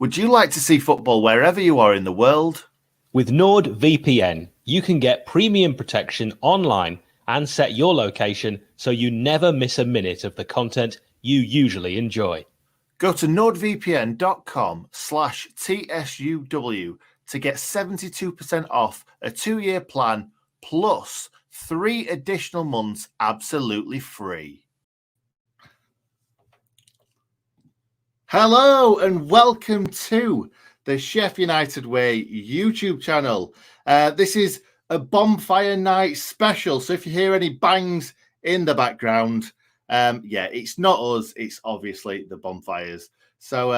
Would you like to see football wherever you are in the world? With NordVPN, you can get premium protection online and set your location so you never miss a minute of the content you usually enjoy. Go to nordvpn.com/TSUW to get 72% off a 2-year plan plus 3 additional months absolutely free. Hello and welcome to the Sheffield United Way YouTube channel. This is a bonfire night special, so if you hear any bangs in the background, it's not us, it's obviously the bonfires. So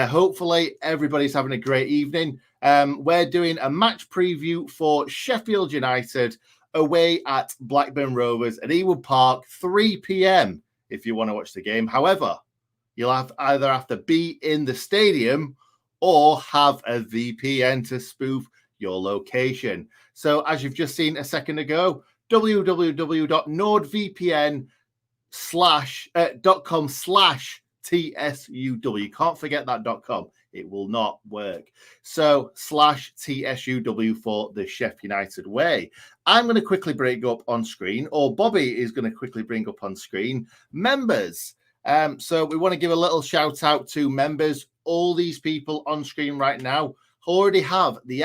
hopefully everybody's having a great evening. We're doing a match preview for Sheffield United away at Blackburn Rovers at Ewood Park, 3 p.m. if you want to watch the game. However, you'll either have to be in the stadium or have a VPN to spoof your location. So as you've just seen a second ago, www.nordvpn.com/TSUW. Can't forget that .com. It will not work. So /TSUW for the Sheffield United Way. I'm going to quickly bring up on screen, or Bobby is going to quickly bring up on screen, members. So we want to give a little shout out to members. All these people on screen right now already have the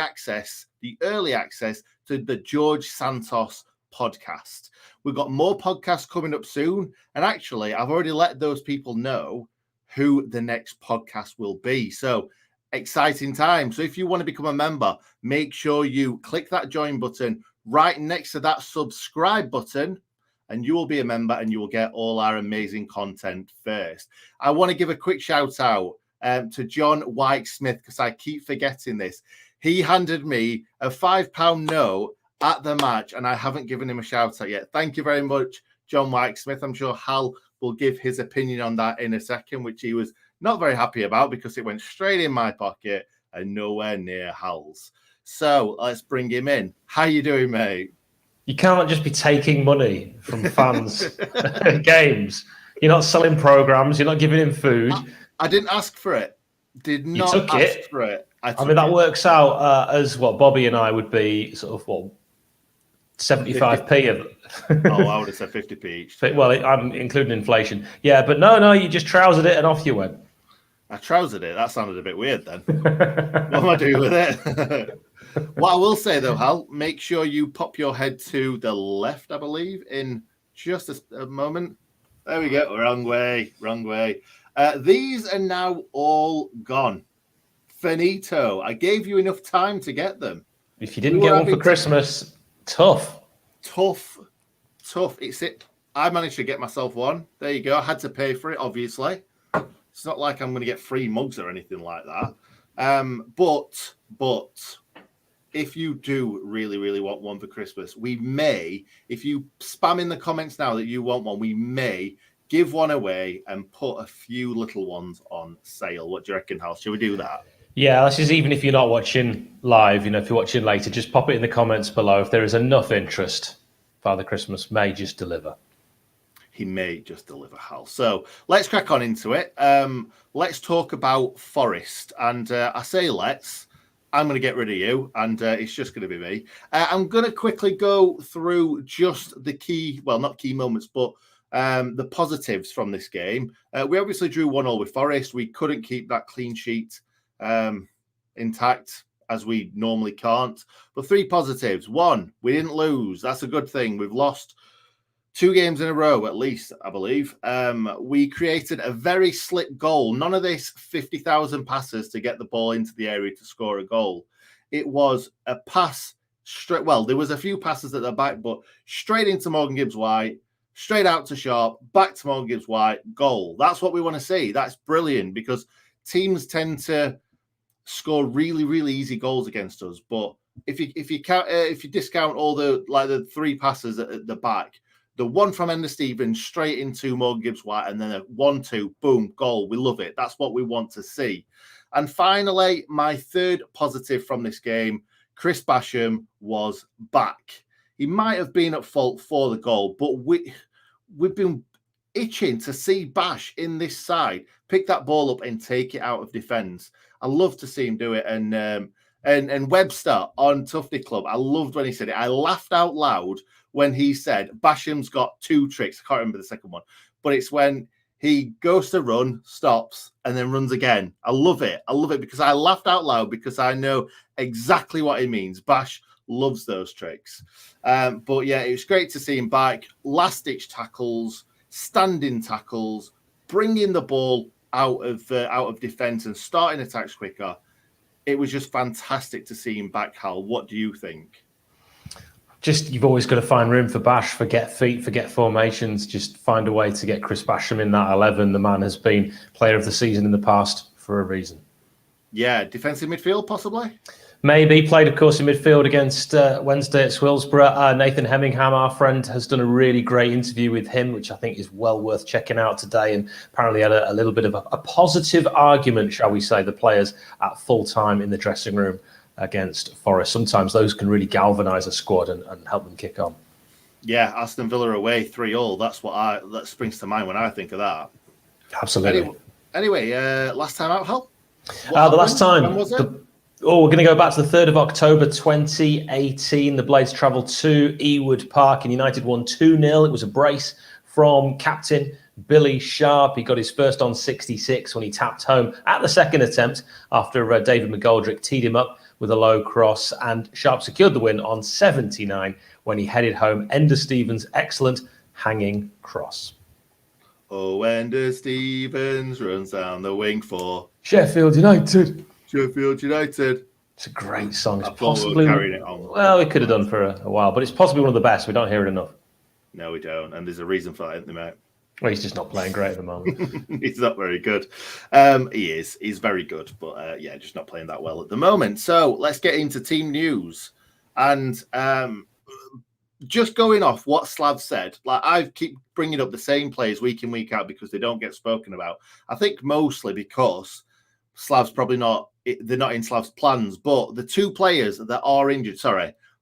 early access to the George Santos podcast. We've got more podcasts coming up soon. And actually, I've already let those people know who the next podcast will be. So exciting time. So if you want to become a member, make sure you click that join button right next to that subscribe button, and you will be a member and you will get all our amazing content first. I want to give a quick shout out to John 𝐍𝐸𝐍𝐶, because I keep forgetting this. He handed me a £5 note at the match, and I haven't given him a shout out yet. Thank you very much, John 𝐍𝐸𝐸𝐶. I'm sure Hal will give his opinion on that in a second, which he was not very happy about because it went straight in my pocket and nowhere near Hal's. So let's bring him in. How you doing, mate? You can't just be taking money from fans at games. You're not selling programs. You're not giving him food. I didn't ask for it. Did not ask for it. I mean, that works out as what Bobby and I would be sort of 75p of it. I would have said 50p each. Well, I'm including inflation. Yeah, but no, you just trousered it and off you went. I trousered it. That sounded a bit weird then. What am I doing with it? What I will say, though, Hal, make sure you pop your head to the left, I believe, in just a moment. There we go. Wrong way. These are now all gone. Finito. I gave you enough time to get them. If you didn't get one for Christmas, tough. It's it. I managed to get myself one. There you go. I had to pay for it, obviously. It's not like I'm going to get free mugs or anything like that. But if you do really want one for Christmas, we may, if you spam in the comments now that you want one, we may give one away and put a few little ones on sale. What do you reckon, Hal? Should we do that? Yeah, this is even if you're not watching live, if you're watching later, just pop it in the comments below. If there is enough interest, Father Christmas may just deliver. He may just deliver, Hal. So let's crack on into it. Let's talk about Forest. And I say let's. I'm going to get rid of you, and it's just going to be me. I'm going to quickly go through just the key, well, not key moments, but the positives from this game. We obviously drew 1-1 with Forest. We couldn't keep that clean sheet intact, as we normally can't. But 3 positives. 1, we didn't lose. That's a good thing. We've lost 2 games in a row, at least, I believe. We created a very slick goal. None of this 50,000 passes to get the ball into the area to score a goal. It was a pass straight. Well, there was a few passes at the back, but straight into Morgan Gibbs-White, straight out to Sharp, back to Morgan Gibbs-White, goal. That's what we want to see. That's brilliant, because teams tend to score really easy goals against us. But if you discount all the 3 passes at the back, the one from Ender Stevens straight into Morgan Gibbs-White, and then a 1-2, boom, goal. We love it. That's what we want to see. And finally, my 3rd positive from this game, Chris Basham was back. He might have been at fault for the goal, but we've been itching to see Bash in this side pick that ball up and take it out of defence. I love to see him do it. And Webster on Tufty Club, I loved when he said it. I laughed out loud when he said Basham's got 2 tricks. I can't remember the second one, but it's when he goes to run, stops, and then runs again. I love it. I love it because I laughed out loud because I know exactly what he means. Bash loves those tricks. But yeah, it was great to see him back. Last-ditch tackles, standing tackles, bringing the ball out of defence and starting attacks quicker. It was just fantastic to see him back, Hal. What do you think? Just, you've always got to find room for Bash, forget feet, forget formations. Just find a way to get Chris Basham in that 11. The man has been player of the season in the past for a reason. Yeah, defensive midfield, possibly? Maybe. Played, of course, in midfield against Wednesday at Swillsborough. Nathan Hemmingham, our friend, has done a really great interview with him, which I think is well worth checking out today, and apparently had a little bit of a positive argument, shall we say, the players at full time in the dressing room against Forest. Sometimes those can really galvanise a squad and help them kick on. Yeah, Aston Villa away 3-3. That's what that springs to mind when I think of that. Absolutely. Anyway, last time out, Hal? The last time. When was it? We're going to go back to the 3rd of October 2018. The Blades travelled to Ewood Park and United won 2-0. It was a brace from captain Billy Sharp. He got his first on 66 when he tapped home at the second attempt after David McGoldrick teed him up with a low cross, and Sharp secured the win on 79 when he headed home Ender Stevens' excellent hanging cross. Oh, Ender Stevens runs down the wing for Sheffield United. Sheffield United. It's a great song. It's possibly carrying it on. Well, we could have done for a while, but it's possibly one of the best. We don't hear it enough. No, we don't, and there's a reason for that, isn't there, mate? Well, he's just not playing great at the moment. He's not very good. He is. He's very good, but yeah, just not playing that well at the moment. So let's get into team news. And just going off what Slav said, like I keep bringing up the same players week in, week out because they don't get spoken about. I think mostly because Slav's probably not, they're not in Slav's plans, but the 2 players that are injured,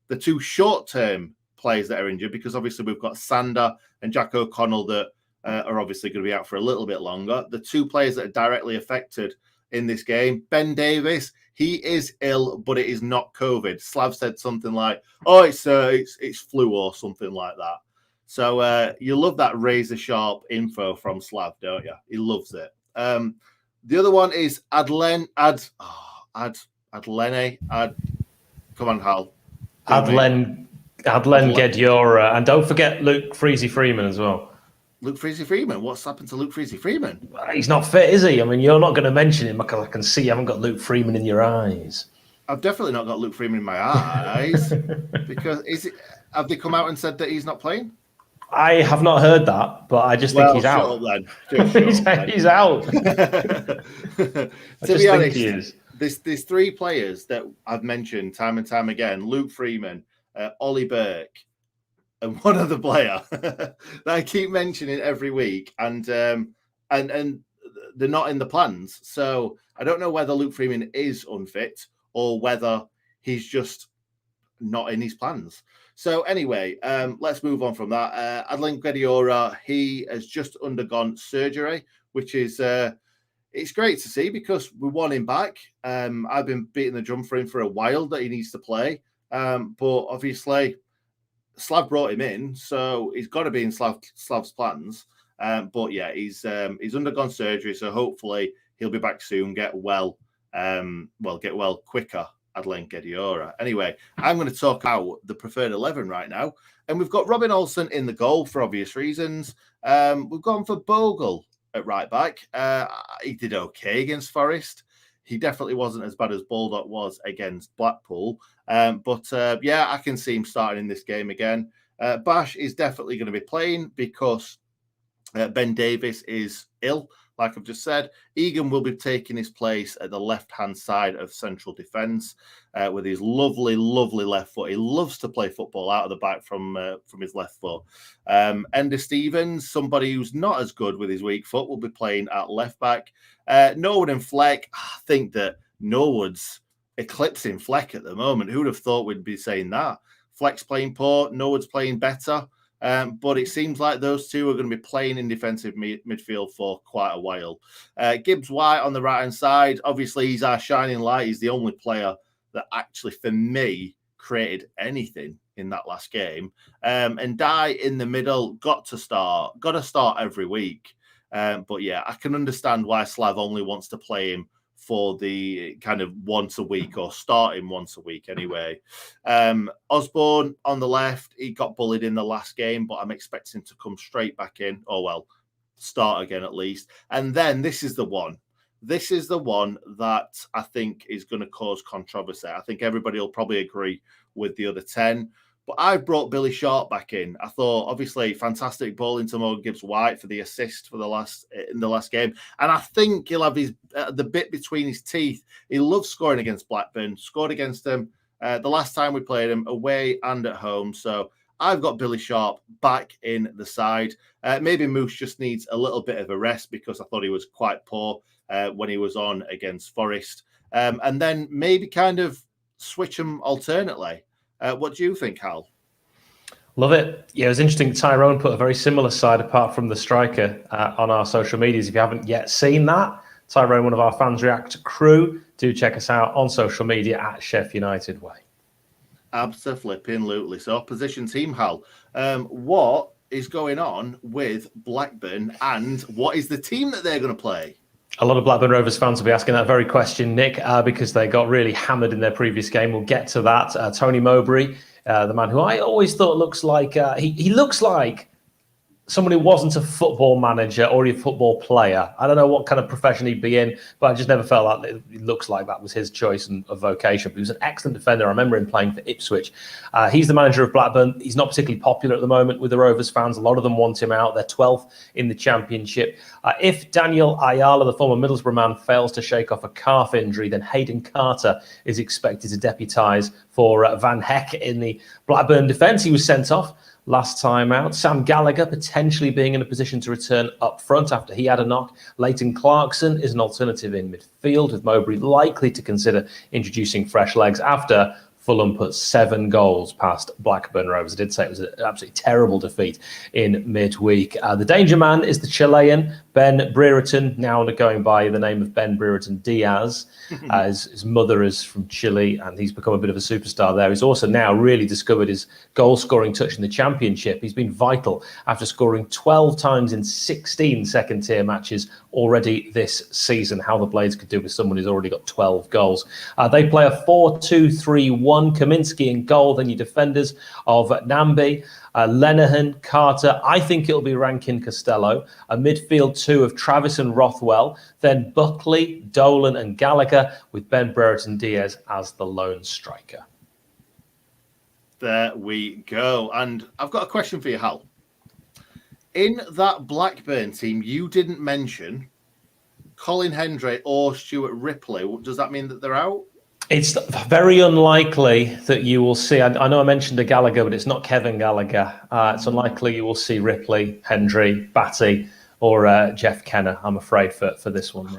the 2 short-term players that are injured, because obviously we've got Sander and Jack O'Connell that are obviously going to be out for a little bit longer. The 2 players that are directly affected in this game, Ben Davies, he is ill, but it is not COVID. Slav said something like, "Oh, it's flu or something like that." So you love that razor sharp info from Slav, don't you? He loves it. The other one is Adlene. Come on, Hal. Adlen 𝐍𝐸𝐍, and don't forget Luke Freezy-Freeman as well. Luke Freezy-Freeman? What's happened to Luke Freezy-Freeman? He's not fit, is he? I mean, you're not going to mention him because I can see you haven't got Luke Freeman in your eyes. I've definitely not got Luke Freeman in my eyes. Because have they come out and said that he's not playing? I have not heard that, but I just think he's out. He's out. To be honest, there's 3 players that I've mentioned time and time again: Luke Freeman, Ollie Burke, and one other player that I keep mentioning every week, and they're not in the plans. So I don't know whether Luke Freeman is unfit or whether he's just not in his plans. So anyway, let's move on from that. Adlene 𝐍𝐸𝐸, he has just undergone surgery, which is it's great to see because we want him back. I've been beating the drum for him for a while that he needs to play, but obviously Slav brought him in, so he's got to be in Slav's plans. But yeah, he's undergone surgery, so hopefully he'll be back soon. Get well quicker. Adlene 𝐍𝐸𝐸. Anyway, I'm going to talk about the preferred 11 right now, and we've got Robin Olsen in the goal for obvious reasons. We've gone for Bogle at right back. He did okay against Forest. He definitely wasn't as bad as Baldock was against Blackpool. But I can see him starting in this game again. Bash is definitely going to be playing because Ben Davies is ill, like I've just said. Egan will be taking his place at the left-hand side of central defence with his lovely, lovely left foot. He loves to play football out of the back from his left foot. Ender Stevens, somebody who's not as good with his weak foot, will be playing at left back. Norwood and Fleck, I think that Norwood's eclipsing Fleck at the moment. Who would have thought we'd be saying that? Fleck's playing poor, Norwood's playing better. But it seems like those two are going to be playing in defensive midfield for quite a while. 𝐍𝐸𝐍 on the right-hand side, obviously he's our shining light. He's the only player that actually, for me, created anything in that last game. And Dai in the middle, got to start every week. But yeah, I can understand why Slav only wants to play him for the kind of once a week, or start him once a week anyway. Osborne on the left, he got bullied in the last game, but I'm expecting to come straight back in. Oh, well, start again at least. And then this is the one. This is the one that I think is going to cause controversy. I think everybody will probably agree with the other 10. But I brought Billy Sharp back in. I thought, obviously, fantastic ball into Morgan Gibbs-White for the assist in the last game, and I think he'll have his the bit between his teeth. He loves scoring against Blackburn. Scored against them the last time we played him, away and at home. So I've got Billy Sharp back in the side. Maybe Moose just needs a little bit of a rest, because I thought he was quite poor when he was on against Forest, and then maybe kind of switch him alternately. What do you think, Hal? Love it. Yeah, it was interesting. Tyrone put a very similar side apart from the striker on our social medias. If you haven't yet seen that, Tyrone, one of our Fans React crew, do check us out on social media at Sheffield United Way. Absolutely. So, opposition team, Hal, what is going on with Blackburn, and what is the team that they're going to play? A lot of Blackburn Rovers fans will be asking that very question, Nick, because they got really hammered in their previous game. We'll get to that. Tony Mowbray, the man who I always thought looks like he looks like someone who wasn't a football manager or a football player. I don't know what kind of profession he'd be in, but I just never felt like it looks like that was his choice of vocation. But he was an excellent defender. I remember him playing for Ipswich. He's the manager of Blackburn. He's not particularly popular at the moment with the Rovers fans. A lot of them want him out. They're 12th in the Championship. If Daniel Ayala, the former Middlesbrough man, fails to shake off a calf injury, then Hayden Carter is expected to deputise for Van Heck in the Blackburn defence. He was sent off last time out. Sam Gallagher potentially being in a position to return up front after he had a knock. Leighton Clarkson is an alternative in midfield, with Mowbray likely to consider introducing fresh legs after Fulham put 7 goals past Blackburn Rovers. I did say it was an absolutely terrible defeat in midweek. The danger man is the Chilean Ben Brereton, now going by the name of Ben Brereton Diaz. His mother is from Chile, and he's become a bit of a superstar there. He's also now really discovered his goal-scoring touch in the Championship. He's been vital after scoring 12 times in 16 second-tier matches already this season. How the Blades could do with someone who's already got 12 goals. They play a 4-2-3-1. Kaminsky in goal, then your defenders of Nambi, Lenihan, Carter. I think it'll be Rankin Costello. A midfield 2 of Travis and Rothwell. Then Buckley, Dolan and Gallagher, with Ben Brereton Diaz as the lone striker. There we go. And I've got a question for you, Hal. In that Blackburn team, you didn't mention Colin Hendry or Stuart Ripley. Does that mean that they're out? It's very unlikely that you will see. I know I mentioned a Gallagher, but it's not Kevin Gallagher. It's unlikely you will see Ripley, Hendry, Batty, or Jeff Kenner, I'm afraid, for this one.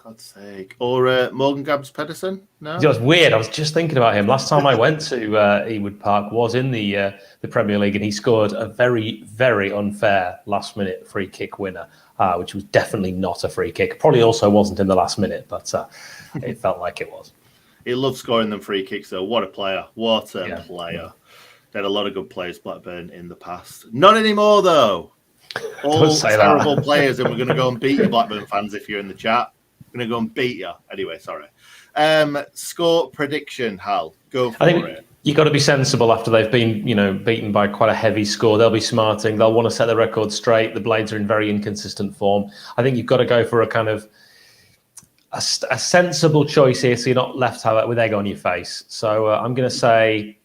God's sake. Or Morgan Gibbs-Pedersen? No? It was weird. I was just thinking about him. Last time I went to Ewood Park was in the Premier League, and he scored a very, very unfair last-minute free kick winner, which was definitely not a free kick. Probably also wasn't in the last minute, but it felt like it was. He loved scoring them free kicks, though. What a player. What a player. They had a lot of good players, Blackburn, in the past. Not anymore, though. All terrible players, and we're going to go and beat you, Blackburn fans, if you're in the chat. We're going to go and beat you. Anyway, sorry. Score prediction, Hal. Go for it. You've got to be sensible after they've been, beaten by quite a heavy score. They'll be smarting. They'll want to set the record straight. The Blades are in very inconsistent form. I think you've got to go for a kind of a sensible choice here, so you're not left with egg on your face. So I'm going to say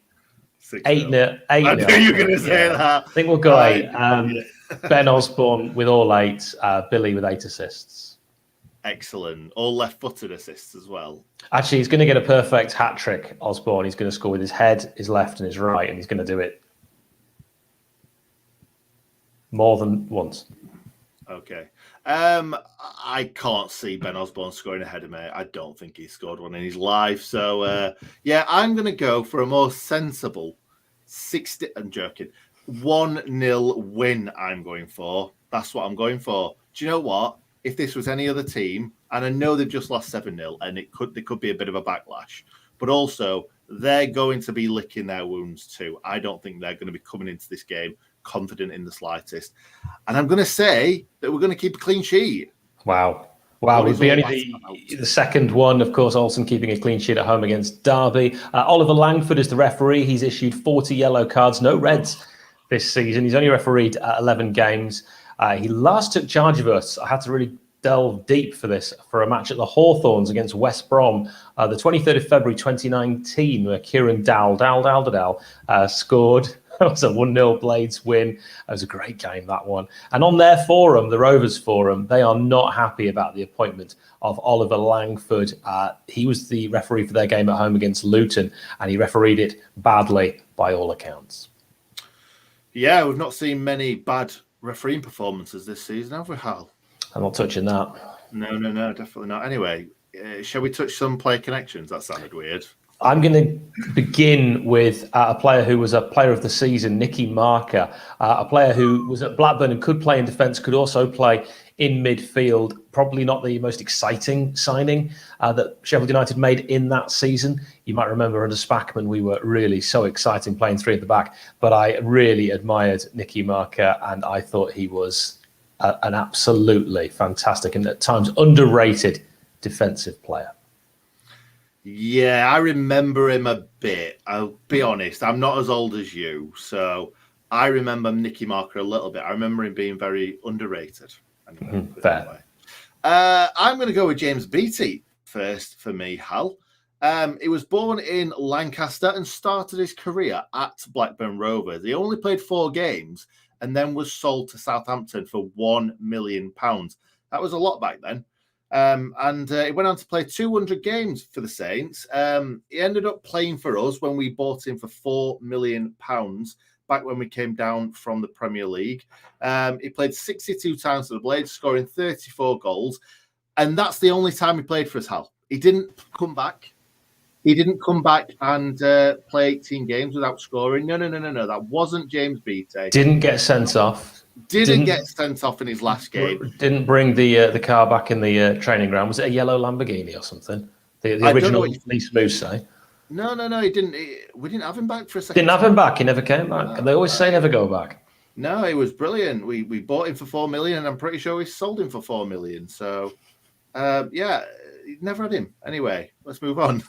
8-0. I knew you were going to say that. I think we'll go 8. Ben Osborne with all 8. Billy with 8 assists. Excellent. All left-footed assists as well. Actually, he's going to get a perfect hat-trick, Osborne. He's going to score with his head, his left and his right, and he's going to do it more than once. Okay. I can't see Ben Osborne scoring ahead of me. I don't think he's scored one in his life. So, I'm going to go for a more sensible 60. I'm joking. 1-0 win I'm going for. That's what I'm going for. Do you know what? If this was any other team, and I know they've just lost 7-0, and there could be a bit of a backlash, but also they're going to be licking their wounds too. I don't think they're going to be coming into this game confident in the slightest. And I'm going to say that we're going to keep a clean sheet. Wow. It would be only the second one, of course. Olsen keeping a clean sheet at home against Derby. Oliver Langford is the referee. He's issued 40 yellow cards, no reds this season. He's only refereed 11 games. He last took charge of us. I had to really delve deep for this, for a match at the Hawthorns against West Brom, the 23rd of February 2019, where Kieran Dowdall scored. It was a 1-0 Blades win. It was a great game, that one. And on their forum, the Rovers forum, they are not happy about the appointment of Oliver Langford. He was the referee for their game at home against Luton, and he refereed it badly by all accounts. Yeah, we've not seen many bad refereeing performances this season, have we, Hal? I'm not touching that. No, definitely not. Anyway, shall we touch some player connections? That sounded weird. I'm going to begin with a player who was a player of the season, Nicky Marker, a player who was at Blackburn and could play in defence, could also play in midfield. Probably not the most exciting signing that Sheffield United made in that season. You might remember under Spackman, we were really so exciting playing three at the back. But I really admired Nicky Marker, and I thought he was an absolutely fantastic and at times underrated defensive player. Yeah, I remember him a bit. I'll be honest, I'm not as old as you, so I remember Nicky Marker a little bit. I remember him being very underrated. Anyway, fair. I'm going to go with James Beattie first for me, Hal. He was born in Lancaster and started his career at Blackburn Rovers. He only played 4 games and then was sold to Southampton for £1 million. That was a lot back then. And he went on to play 200 games for the Saints. He ended up playing for us when we bought him for £4 million back when we came down from the Premier League. He played 62 times for the Blades, scoring 34 goals. And that's the only time he played for us, Hal. He didn't come back. He didn't come back and play 18 games without scoring. No. That wasn't James Beattie. Didn't get sent off. Didn't get sent off in his last game. Didn't bring the car back in the training ground. Was it a yellow Lamborghini or something? The original Nice Moose, say. No, he didn't. We didn't have him back for a second. Didn't have him back. He never came back. And they always say never go back. No, he was brilliant. We bought him for £4 million, and I'm pretty sure we sold him for £4 million. So, yeah, never had him. Anyway, let's move on.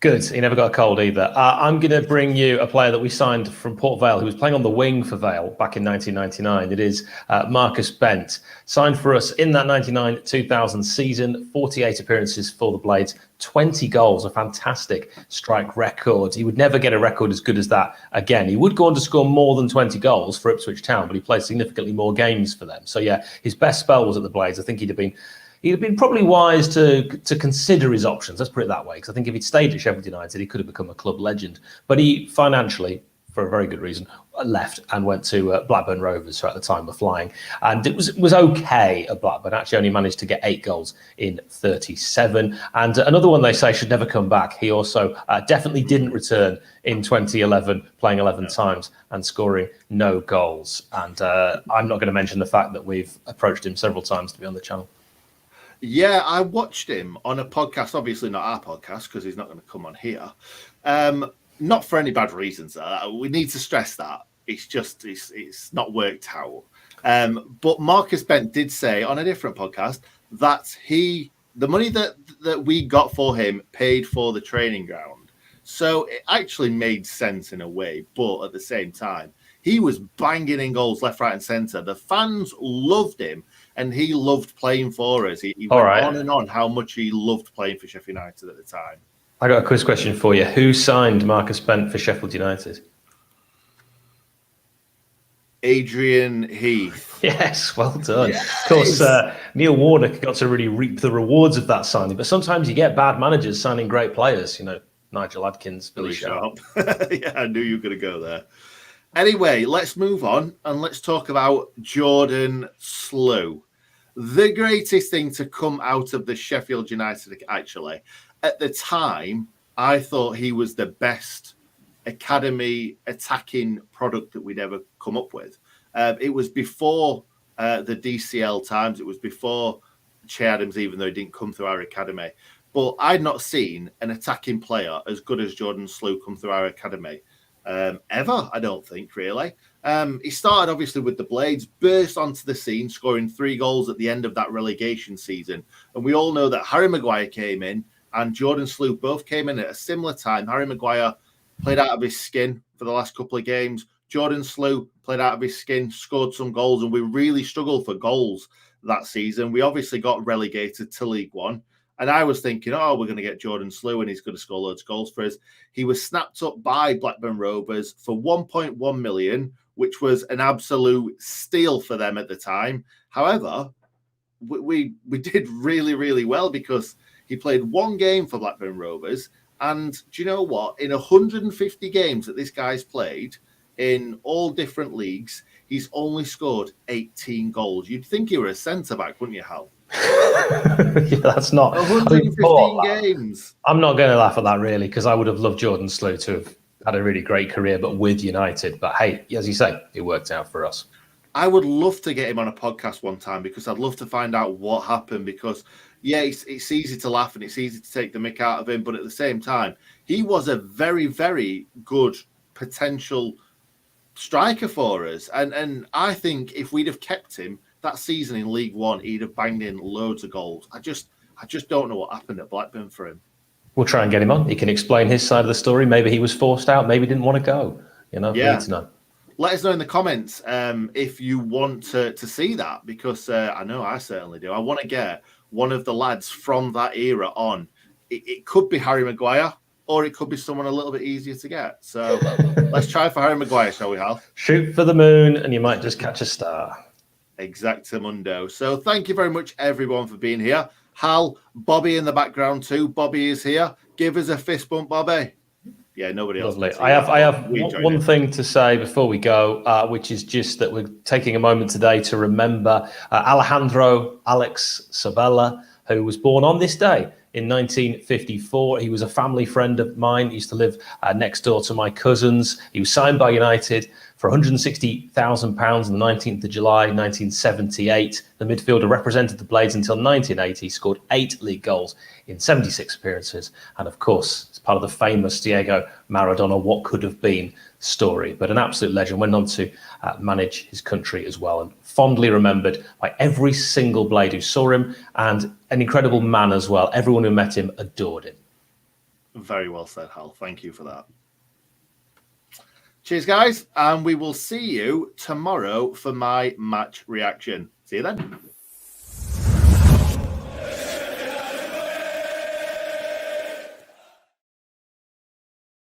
Good. He never got a cold either. I'm going to bring you a player that we signed from Port Vale, who was playing on the wing for Vale back in 1999. It is Marcus Bent. Signed for us in that 99-2000 season, 48 appearances for the Blades, 20 goals, a fantastic strike record. He would never get a record as good as that again. He would go on to score more than 20 goals for Ipswich Town, but he played significantly more games for them. So, yeah, his best spell was at the Blades. I think he'd have been probably wise to consider his options. Let's put it that way. Because I think if he'd stayed at Sheffield United, he could have become a club legend. But he financially, for a very good reason, left and went to Blackburn Rovers, who at the time were flying. And it was okay at Blackburn. Actually only managed to get 8 goals in 37. And another one they say should never come back. He also definitely didn't return in 2011, playing 11 times and scoring no goals. And I'm not going to mention the fact that we've approached him several times to be on the channel. Yeah, I watched him on a podcast, obviously not our podcast, because he's not going to come on here. Not for any bad reasons. We need to stress that. It's not worked out. But Marcus Bent did say on a different podcast that the money that we got for him paid for the training ground. So it actually made sense in a way, but at the same time, he was banging in goals left, right, and centre. The fans loved him, and he loved playing for us. He went on and on how much he loved playing for Sheffield United at the time. I got a quiz question for you. Who signed Marcus Bent for Sheffield United? Adrian Heath. Yes, well done. Yes. Of course, Neil Warnock got to really reap the rewards of that signing. But sometimes you get bad managers signing great players. Nigel Adkins, Billy Sharp. Yeah, I knew you were going to go there. Anyway, let's move on and let's talk about Jordan Slew. The greatest thing to come out of the Sheffield United, actually. At the time, I thought he was the best academy attacking product that we'd ever come up with. It was before the DCL times. It was before Che Adams, even though he didn't come through our academy. But I'd not seen an attacking player as good as Jordan Slew come through our academy ever, I don't think, really. He started, obviously, with the Blades, burst onto the scene, scoring 3 goals at the end of that relegation season. And we all know that Harry Maguire came in and Jordan Slew both came in at a similar time. Harry Maguire played out of his skin for the last couple of games. Jordan Slew played out of his skin, scored some goals, and we really struggled for goals that season. We obviously got relegated to League One. And I was thinking, oh, we're going to get Jordan Slew and he's going to score loads of goals for us. He was snapped up by Blackburn Rovers for 1.1 million, which was an absolute steal for them at the time. However, we did really, really well because he played 1 game for Blackburn Rovers. And do you know what? In 150 games that this guy's played in all different leagues, he's only scored 18 goals. You'd think he were a centre-back, wouldn't you, Hal? Yeah, that's not 115 games. I'm not going to laugh at that, really, because I would have loved Jordan Slew to have had a really great career, but with United. But hey, as you say, it worked out for us. I would love to get him on a podcast one time because I'd love to find out what happened. Because, yeah, it's easy to laugh and it's easy to take the mick out of him. But at the same time, he was a very, very good potential striker for us. And I think if we'd have kept him that season in League One, he'd have banged in loads of goals. I just don't know what happened at Blackburn for him. We'll try and get him on. He can explain his side of the story. Maybe he was forced out. Maybe he didn't want to go. You know, yeah. We need to know. Let us know in the comments if you want to see that, because I know I certainly do. I want to get one of the lads from that era on. It could be Harry Maguire, or it could be someone a little bit easier to get. So let's try for Harry Maguire, shall we, Hal? Shoot for the moon, and you might just catch a star. Exactamundo. So thank you very much, everyone, for being here. Hal, Bobby in the background too. Bobby is here. Give us a fist bump, Bobby. Yeah, nobody else. Lovely. I have one thing to say before we go, which is just that we're taking a moment today to remember Alejandro Sabella, who was born on this day in 1954. He was a family friend of mine. He used to live next door to my cousins. He was signed by United for £160,000 on the 19th of July, 1978. The midfielder represented the Blades until 1980. He scored 8 league goals in 76 appearances. And of course, it's part of the famous Diego Maradona what could have been story. But an absolute legend, went on to manage his country as well, and fondly remembered by every single Blade who saw him, and an incredible man as well. Everyone who met him adored him. Very well said, Hal. Thank you for that. Cheers, guys, and we will see you tomorrow for my match reaction. See you then.